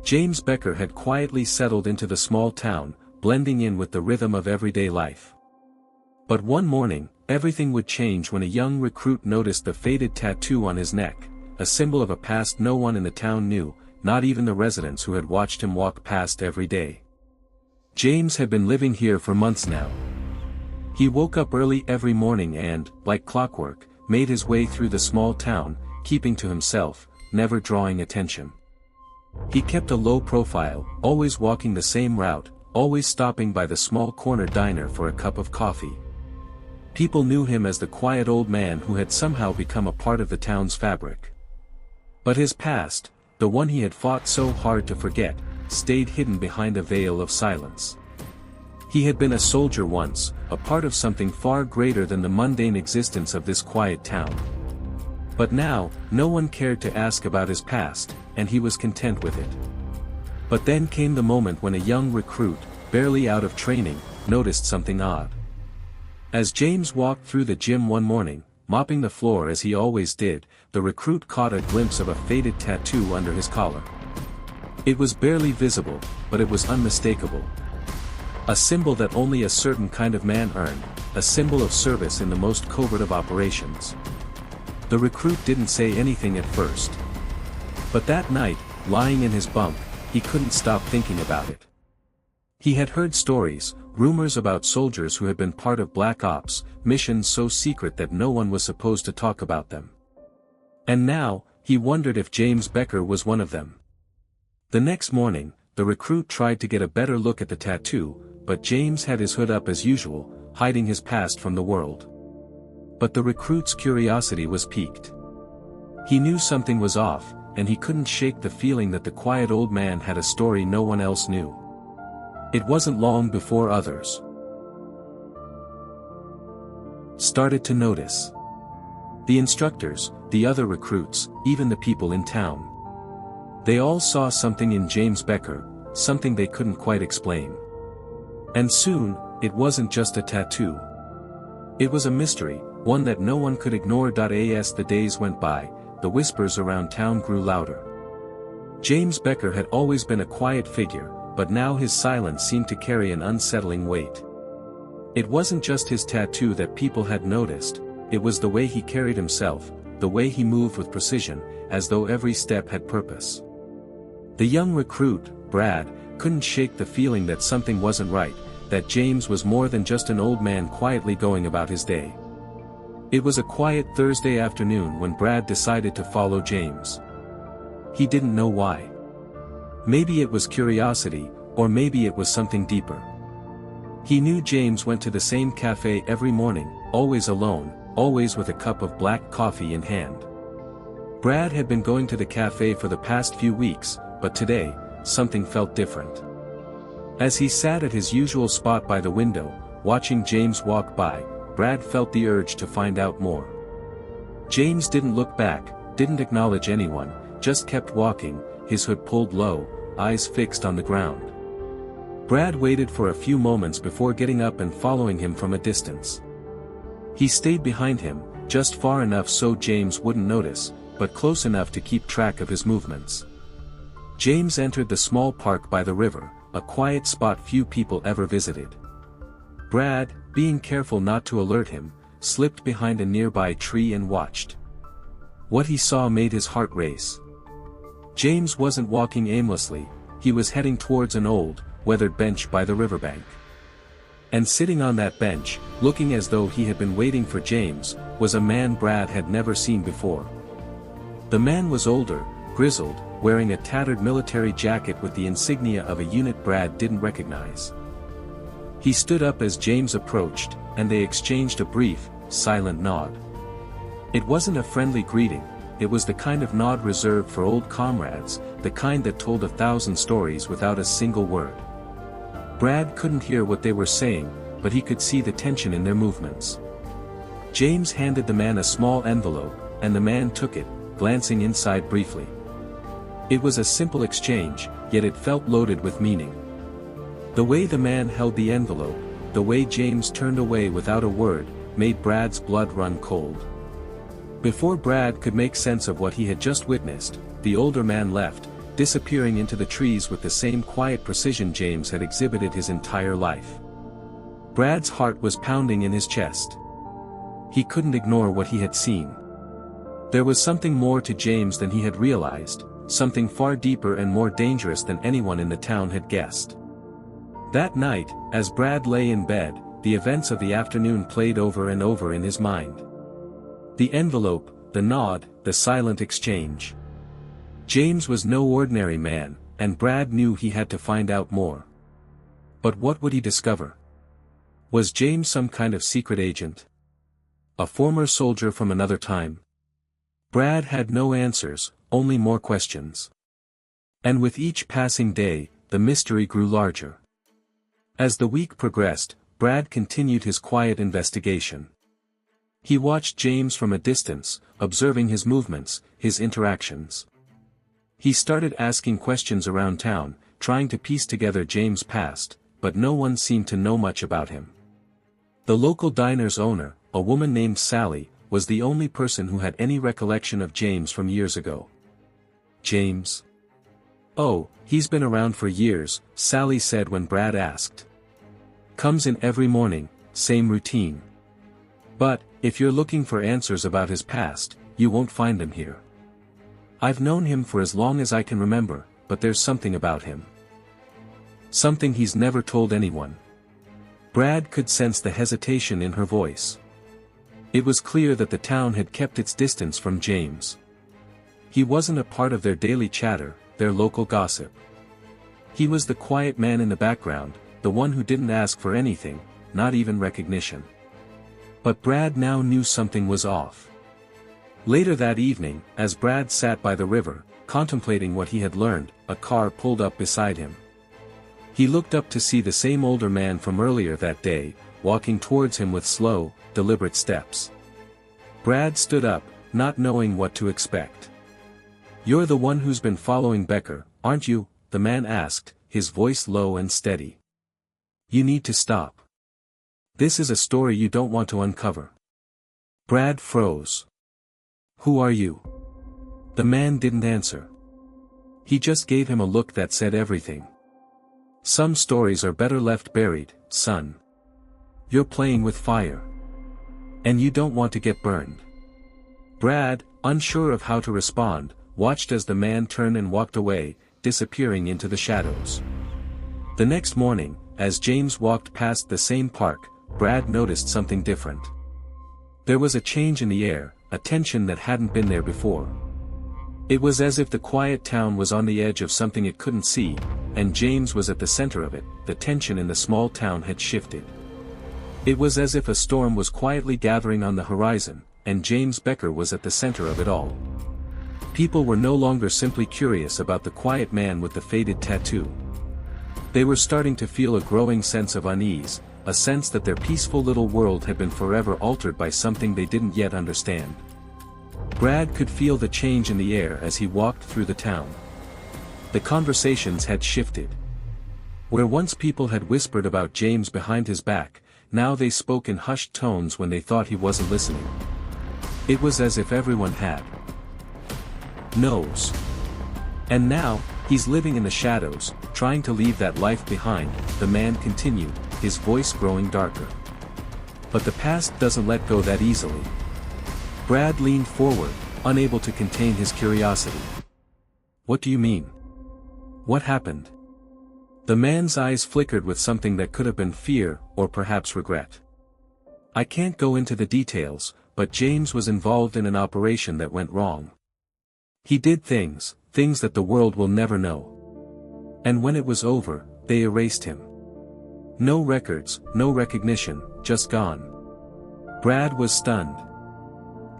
James Becker had quietly settled into the small town, blending in with the rhythm of everyday life. But one morning, everything would change when a young recruit noticed the faded tattoo on his neck, a symbol of a past no one in the town knew, not even the residents who had watched him walk past every day. James had been living here for months now. He woke up early every morning and, like clockwork, made his way through the small town, keeping to himself, never drawing attention. He kept a low profile, always walking the same route, always stopping by the small corner diner for a cup of coffee. People knew him as the quiet old man who had somehow become a part of the town's fabric. But his past, the one he had fought so hard to forget, stayed hidden behind a veil of silence. He had been a soldier once, a part of something far greater than the mundane existence of this quiet town. But now, no one cared to ask about his past, and he was content with it. But then came the moment when a young recruit, barely out of training, noticed something odd. As James walked through the gym one morning, mopping the floor as he always did, the recruit caught a glimpse of a faded tattoo under his collar. It was barely visible, but it was unmistakable. A symbol that only a certain kind of man earned, a symbol of service in the most covert of operations. The recruit didn't say anything at first. But that night, lying in his bunk, he couldn't stop thinking about it. He had heard stories, rumors about soldiers who had been part of black ops, missions so secret that no one was supposed to talk about them. And now, he wondered if James Becker was one of them. The next morning, the recruit tried to get a better look at the tattoo, but James had his hood up as usual, hiding his past from the world. But the recruit's curiosity was piqued. He knew something was off, and he couldn't shake the feeling that the quiet old man had a story no one else knew. It wasn't long before others started to notice. The instructors, the other recruits, even the people in town. They all saw something in James Becker, something they couldn't quite explain. And soon, it wasn't just a tattoo. It was a mystery, one that no one could ignore. As the days went by, the whispers around town grew louder. James Becker had always been a quiet figure, but now his silence seemed to carry an unsettling weight. It wasn't just his tattoo that people had noticed, it was the way he carried himself, the way he moved with precision, as though every step had purpose. The young recruit, Brad, couldn't shake the feeling that something wasn't right, that James was more than just an old man quietly going about his day. It was a quiet Thursday afternoon when Brad decided to follow James. He didn't know why. Maybe it was curiosity, or maybe it was something deeper. He knew James went to the same cafe every morning, always alone, always with a cup of black coffee in hand. Brad had been going to the cafe for the past few weeks, but today, something felt different. As he sat at his usual spot by the window, watching James walk by, Brad felt the urge to find out more. James didn't look back, didn't acknowledge anyone, just kept walking, his hood pulled low, eyes fixed on the ground. Brad waited for a few moments before getting up and following him from a distance. He stayed behind him, just far enough so James wouldn't notice, but close enough to keep track of his movements. James entered the small park by the river, a quiet spot few people ever visited. Brad, being careful not to alert him, slipped behind a nearby tree and watched. What he saw made his heart race. James wasn't walking aimlessly, he was heading towards an old, weathered bench by the riverbank. And sitting on that bench, looking as though he had been waiting for James, was a man Brad had never seen before. The man was older, grizzled, wearing a tattered military jacket with the insignia of a unit Brad didn't recognize. He stood up as James approached, and they exchanged a brief, silent nod. It wasn't a friendly greeting, it was the kind of nod reserved for old comrades, the kind that told 1,000 stories without a single word. Brad couldn't hear what they were saying, but he could see the tension in their movements. James handed the man a small envelope, and the man took it, glancing inside briefly. It was a simple exchange, yet it felt loaded with meaning. The way the man held the envelope, the way James turned away without a word, made Brad's blood run cold. Before Brad could make sense of what he had just witnessed, the older man left, disappearing into the trees with the same quiet precision James had exhibited his entire life. Brad's heart was pounding in his chest. He couldn't ignore what he had seen. There was something more to James than he had realized, something far deeper and more dangerous than anyone in the town had guessed. That night, as Brad lay in bed, the events of the afternoon played over and over in his mind. The envelope, the nod, the silent exchange. James was no ordinary man, and Brad knew he had to find out more. But what would he discover? Was James some kind of secret agent? A former soldier from another time? Brad had no answers, only more questions. And with each passing day, the mystery grew larger. As the week progressed, Brad continued his quiet investigation. He watched James from a distance, observing his movements, his interactions. He started asking questions around town, trying to piece together James' past, but no one seemed to know much about him. The local diner's owner, a woman named Sally, was the only person who had any recollection of James from years ago. James? Oh, he's been around for years, Sally said when Brad asked. Comes in every morning, same routine. But, if you're looking for answers about his past, you won't find them here. I've known him for as long as I can remember, but there's something about him. Something he's never told anyone. Brad could sense the hesitation in her voice. It was clear that the town had kept its distance from James. He wasn't a part of their daily chatter, their local gossip. He was the quiet man in the background, the one who didn't ask for anything, not even recognition. But Brad now knew something was off. Later that evening, as Brad sat by the river, contemplating what he had learned, a car pulled up beside him. He looked up to see the same older man from earlier that day, walking towards him with slow, deliberate steps. Brad stood up, not knowing what to expect. You're the one who's been following Becker, aren't you? The man asked, his voice low and steady. You need to stop. This is a story you don't want to uncover. Brad froze. Who are you? The man didn't answer. He just gave him a look that said everything. Some stories are better left buried, son. You're playing with fire. And you don't want to get burned. Brad, unsure of how to respond, watched as the man turned and walked away, disappearing into the shadows. The next morning, as James walked past the same park, Brad noticed something different. There was a change in the air, a tension that hadn't been there before. It was as if the quiet town was on the edge of something it couldn't see, and James was at the center of it. The tension in the small town had shifted. It was as if a storm was quietly gathering on the horizon, and James Becker was at the center of it all. People were no longer simply curious about the quiet man with the faded tattoo. They were starting to feel a growing sense of unease, a sense that their peaceful little world had been forever altered by something they didn't yet understand. Brad could feel the change in the air as he walked through the town. The conversations had shifted. Where once people had whispered about James behind his back, now they spoke in hushed tones when they thought he wasn't listening. It was as if everyone had knows. And now, he's living in the shadows, trying to leave that life behind, the man continued, his voice growing darker. But the past doesn't let go that easily. Brad leaned forward, unable to contain his curiosity. What do you mean? What happened? The man's eyes flickered with something that could have been fear, or perhaps regret. I can't go into the details, but James was involved in an operation that went wrong. He did things that the world will never know. And when it was over, they erased him. No records, no recognition, just gone. Brad was stunned.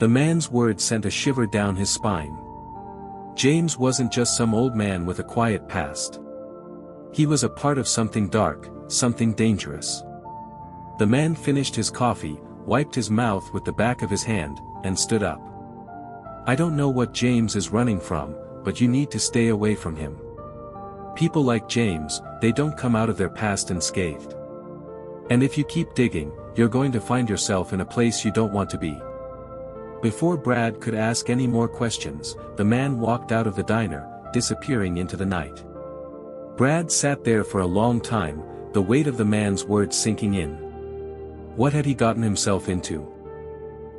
The man's words sent a shiver down his spine. James wasn't just some old man with a quiet past. He was a part of something dark, something dangerous. The man finished his coffee, wiped his mouth with the back of his hand, and stood up. I don't know what James is running from, but you need to stay away from him. People like James, they don't come out of their past unscathed. And if you keep digging, you're going to find yourself in a place you don't want to be. Before Brad could ask any more questions, the man walked out of the diner, disappearing into the night. Brad sat there for a long time, the weight of the man's words sinking in. What had he gotten himself into?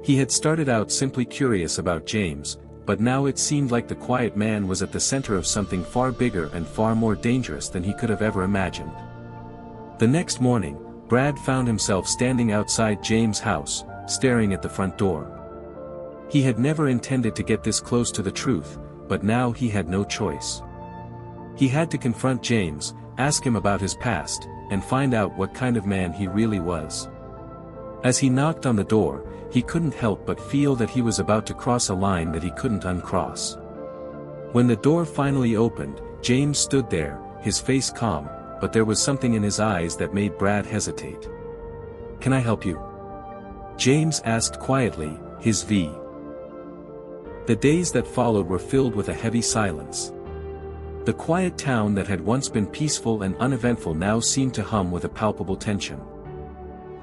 He had started out simply curious about James, but now it seemed like the quiet man was at the center of something far bigger and far more dangerous than he could have ever imagined. The next morning, Brad found himself standing outside James' house, staring at the front door. He had never intended to get this close to the truth, but now he had no choice. He had to confront James, ask him about his past, and find out what kind of man he really was. As he knocked on the door, he couldn't help but feel that he was about to cross a line that he couldn't uncross. When the door finally opened, James stood there, his face calm, but there was something in his eyes that made Brad hesitate. "Can I help you?" James asked quietly, his V. The days that followed were filled with a heavy silence. The quiet town that had once been peaceful and uneventful now seemed to hum with a palpable tension.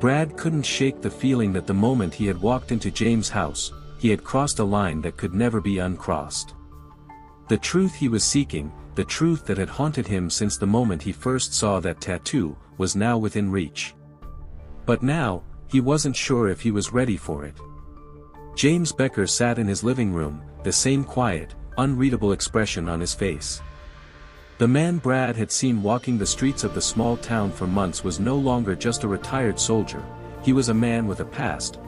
Brad couldn't shake the feeling that the moment he had walked into James' house, he had crossed a line that could never be uncrossed. The truth he was seeking, the truth that had haunted him since the moment he first saw that tattoo, was now within reach. But now, he wasn't sure if he was ready for it. James Becker sat in his living room, the same quiet, unreadable expression on his face. The man Brad had seen walking the streets of the small town for months was no longer just a retired soldier, he was a man with a past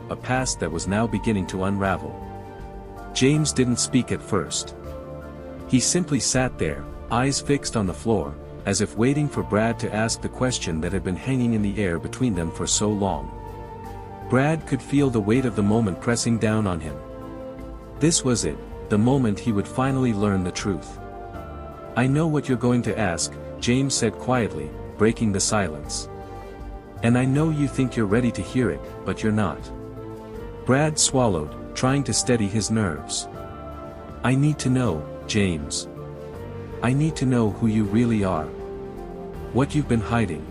that was now beginning to unravel. James didn't speak at first. He simply sat there, eyes fixed on the floor, as if waiting for Brad to ask the question that had been hanging in the air between them for so long. Brad could feel the weight of the moment pressing down on him. This was it, the moment he would finally learn the truth. "I know what you're going to ask," James said quietly, breaking the silence. "And I know you think you're ready to hear it, but you're not." Brad swallowed, trying to steady his nerves. "I need to know, James. I need to know who you really are. What you've been hiding."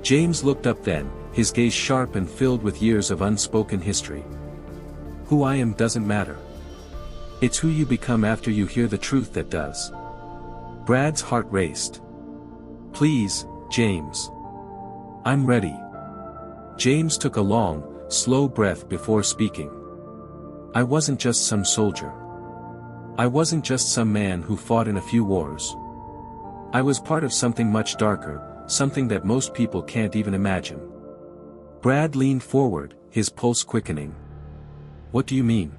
James looked up then, his gaze sharp and filled with years of unspoken history. "Who I am doesn't matter. It's who you become after you hear the truth that does." Brad's heart raced. "Please, James. I'm ready." James took a long, slow breath before speaking. "I wasn't just some soldier. I wasn't just some man who fought in a few wars. I was part of something much darker, something that most people can't even imagine." Brad leaned forward, his pulse quickening. "What do you mean?"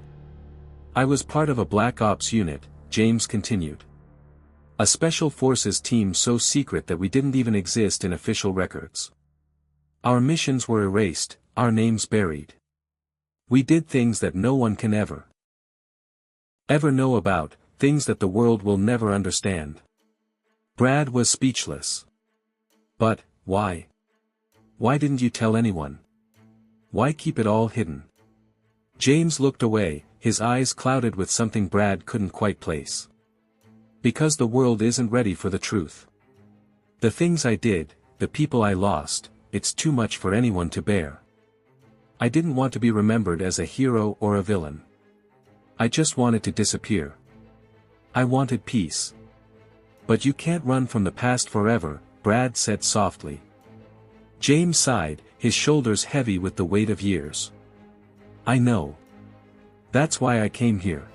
"I was part of a Black Ops unit," James continued. "A special forces team so secret that we didn't even exist in official records. Our missions were erased, our names buried. We did things that no one can ever know about, things that the world will never understand." Brad was speechless. "But, why? Why didn't you tell anyone? Why keep it all hidden?" James looked away, his eyes clouded with something Brad couldn't quite place. "Because the world isn't ready for the truth. The things I did, the people I lost, it's too much for anyone to bear. I didn't want to be remembered as a hero or a villain. I just wanted to disappear. I wanted peace." "But you can't run from the past forever," Brad said softly. James sighed, his shoulders heavy with the weight of years. "I know. That's why I came here.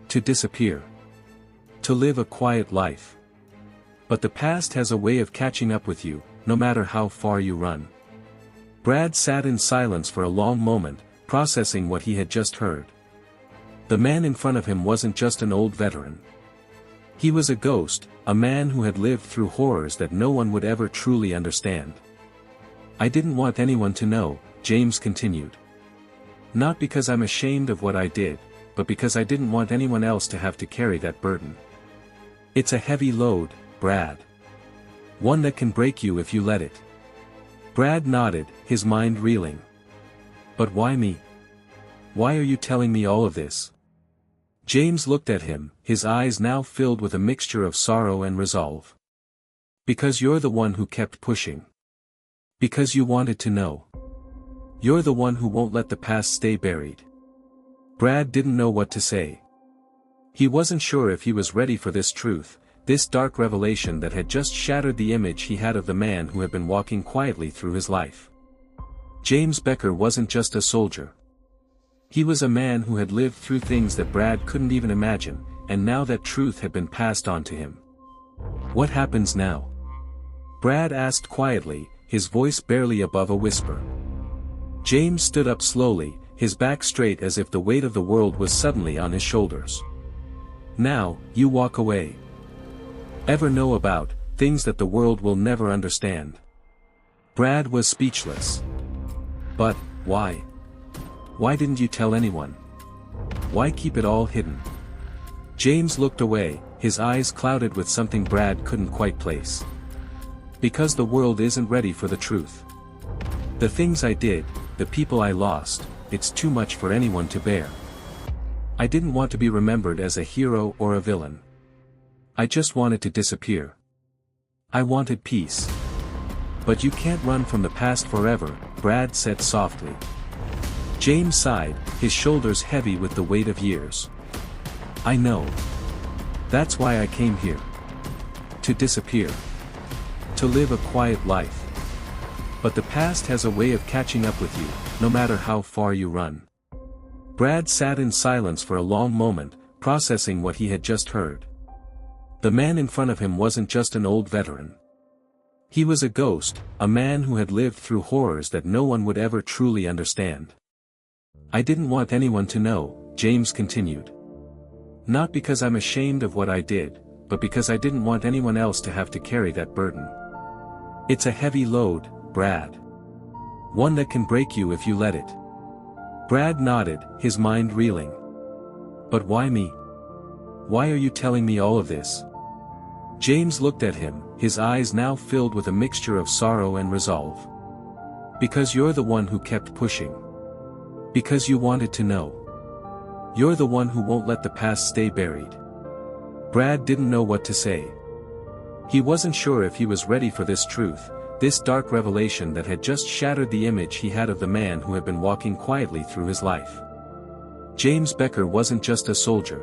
To disappear. To live a quiet life. But the past has a way of catching up with you, no matter how far you run." Brad sat in silence for a long moment, processing what he had just heard. The man in front of him wasn't just an old veteran. He was a ghost, a man who had lived through horrors that no one would ever truly understand. "I didn't want anyone to know," James continued. "Not because I'm ashamed of what I did, but because I didn't want anyone else to have to carry that burden. It's a heavy load, Brad. One that can break you if you let it." Brad nodded, his mind reeling. "But why me? Why are you telling me all of this?" James looked at him, his eyes now filled with a mixture of sorrow and resolve. "Because you're the one who kept pushing. Because you wanted to know. You're the one who won't let the past stay buried." Brad didn't know what to say. He wasn't sure if he was ready for this truth, this dark revelation that had just shattered the image he had of the man who had been walking quietly through his life. James Becker wasn't just a soldier. He was a man who had lived through things that Brad couldn't even imagine, and now that truth had been passed on to him. What happens now? Brad asked quietly, his voice barely above a whisper. James stood up slowly, his back straight as if the weight of the world was suddenly on his shoulders. Now, you walk away. Ever know about things that the world will never understand? Brad was speechless. But, why? Why didn't you tell anyone? Why keep it all hidden? James looked away, his eyes clouded with something Brad couldn't quite place. Because the world isn't ready for the truth. The things I did, the people I lost, it's too much for anyone to bear. I didn't want to be remembered as a hero or a villain. I just wanted to disappear. I wanted peace. But you can't run from the past forever, Brad said softly. James sighed, his shoulders heavy with the weight of years. I know. That's why I came here. To disappear. To live a quiet life. But the past has a way of catching up with you, no matter how far you run. Brad sat in silence for a long moment, processing what he had just heard. The man in front of him wasn't just an old veteran. He was a ghost, a man who had lived through horrors that no one would ever truly understand. I didn't want anyone to know, James continued. Not because I'm ashamed of what I did, but because I didn't want anyone else to have to carry that burden. It's a heavy load, Brad. One that can break you if you let it. Brad nodded, his mind reeling. But why me? Why are you telling me all of this? James looked at him, his eyes now filled with a mixture of sorrow and resolve. Because you're the one who kept pushing. Because you wanted to know. You're the one who won't let the past stay buried. Brad didn't know what to say. He wasn't sure if he was ready for this truth, this dark revelation that had just shattered the image he had of the man who had been walking quietly through his life. James Becker wasn't just a soldier.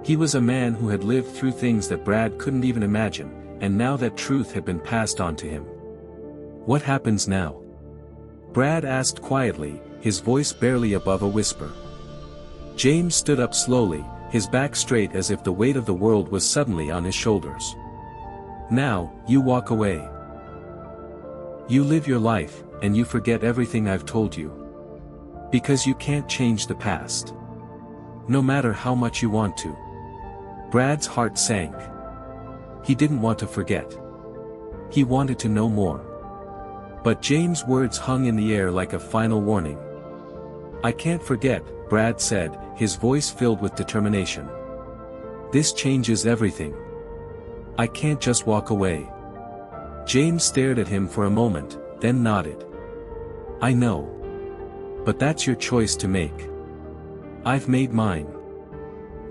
He was a man who had lived through things that Brad couldn't even imagine, and now that truth had been passed on to him. What happens now? Brad asked quietly, his voice barely above a whisper. James stood up slowly, his back straight as if the weight of the world was suddenly on his shoulders. Now, you walk away. You live your life, and you forget everything I've told you. Because you can't change the past. No matter how much you want to. Brad's heart sank. He didn't want to forget. He wanted to know more. But James' words hung in the air like a final warning. I can't forget, Brad said, his voice filled with determination. This changes everything. I can't just walk away. James stared at him for a moment, then nodded. I know. But that's your choice to make. I've made mine.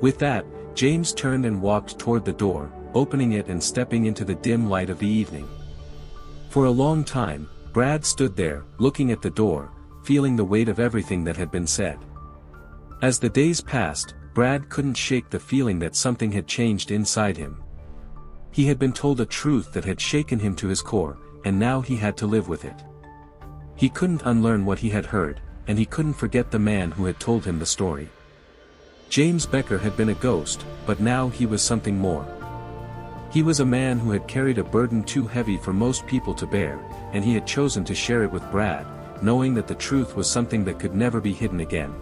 With that, James turned and walked toward the door, opening it and stepping into the dim light of the evening. For a long time, Brad stood there, looking at the door, feeling the weight of everything that had been said. As the days passed, Brad couldn't shake the feeling that something had changed inside him. He had been told a truth that had shaken him to his core, and now he had to live with it. He couldn't unlearn what he had heard, and he couldn't forget the man who had told him the story. James Becker had been a ghost, but now he was something more. He was a man who had carried a burden too heavy for most people to bear, and he had chosen to share it with Brad, knowing that the truth was something that could never be hidden again.